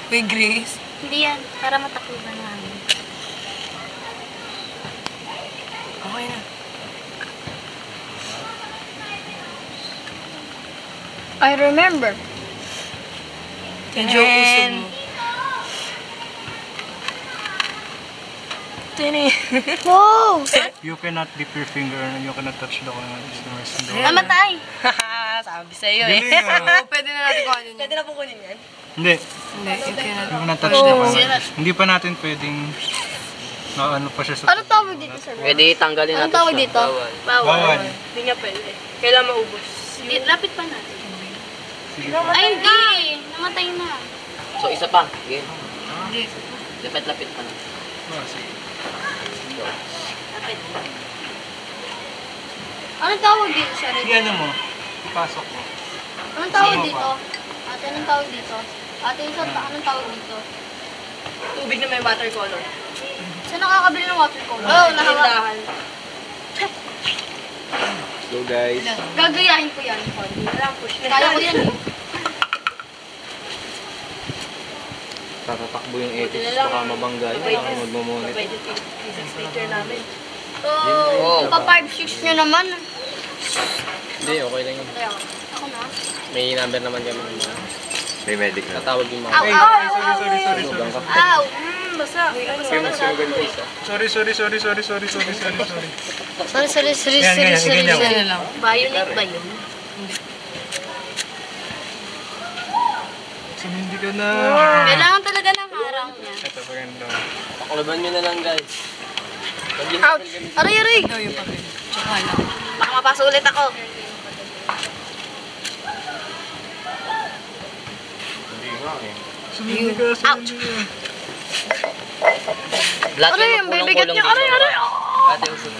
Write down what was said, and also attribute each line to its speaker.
Speaker 1: Uy, Grace.
Speaker 2: Hindi yan. Para matakluban namin.
Speaker 1: Okay na.
Speaker 2: I remember.
Speaker 1: Yung joke usog mo. Tini.
Speaker 2: Wow!
Speaker 3: You cannot dip your finger and you cannot touch the customers.
Speaker 2: Namatay!
Speaker 1: Sabi sa'yo eh.
Speaker 3: Galing ah.
Speaker 1: Pwede na natin kuhanin yan. Pwede na po kunin yan?
Speaker 3: Hindi.
Speaker 1: Hindi, you cannot.
Speaker 3: You cannot touch the customers. Hindi pa natin pwedeng ano pa siya sa...
Speaker 2: Ano tawag dito, sir?
Speaker 4: Pwede tanggalin natin.
Speaker 2: Anong tawag dito?
Speaker 3: Bawal.
Speaker 1: Hindi nga pwede. Kailangan maubos.
Speaker 2: Lapit pa natin.
Speaker 3: Sige.
Speaker 2: Ay, hindi! Namatay na.
Speaker 4: So, isa pa. Sige.
Speaker 1: Hindi.
Speaker 4: Lapit-lapit pa na.
Speaker 3: Sige.
Speaker 2: Lapit. Anong tawag dito, sir?
Speaker 3: Sige, ano mo? Ipasok mo.
Speaker 2: Anong tawag dito? Ate, anong tawag dito? Ate, anong tawag dito?
Speaker 1: Tubig na may watercolor.
Speaker 2: Saan nakakabili ng watercolor?
Speaker 1: Oo, nakawahan.
Speaker 4: So, guys.
Speaker 2: Gagayahin ko yan.
Speaker 1: Walang push.
Speaker 2: Kaya ko yan eh.
Speaker 4: Tatatakbo yung ethics. Baka mabangga yun. Baka magmamonit.
Speaker 1: Mabait yung physics teacher namin.
Speaker 2: So, pa 5-6 nyo naman.
Speaker 4: Hindi, okay lang yun.
Speaker 2: Kaya, ako na.
Speaker 4: May number naman kami. May medic na. Tatawag yung mga.
Speaker 2: Ow,
Speaker 3: Ay,
Speaker 2: ow,
Speaker 3: sorry.
Speaker 4: Sunugan ka.
Speaker 2: ow.
Speaker 1: Basta.
Speaker 4: Sunugan ko isa.
Speaker 3: Sorry.
Speaker 2: Sorry.
Speaker 3: Ganyan.
Speaker 1: Isa na lang.
Speaker 2: Bayonet ba yun?
Speaker 3: Sumindi ka na.
Speaker 2: Kailangan talaga ng harang niya.
Speaker 3: Ito, paganda.
Speaker 4: Pakulaban nyo na lang, guys.
Speaker 2: Ouch! Aray!
Speaker 1: Ikaw yung papel. Tsaka lang.
Speaker 2: Baka mapasa ulit ako.
Speaker 4: Hindi nga eh.
Speaker 3: Sumindi ka.
Speaker 4: Lahat
Speaker 2: Aray,
Speaker 4: yan
Speaker 2: ang
Speaker 4: magkulang-kulang
Speaker 2: bibigat niya.
Speaker 4: dito.
Speaker 2: Aray!
Speaker 4: Ate, usap.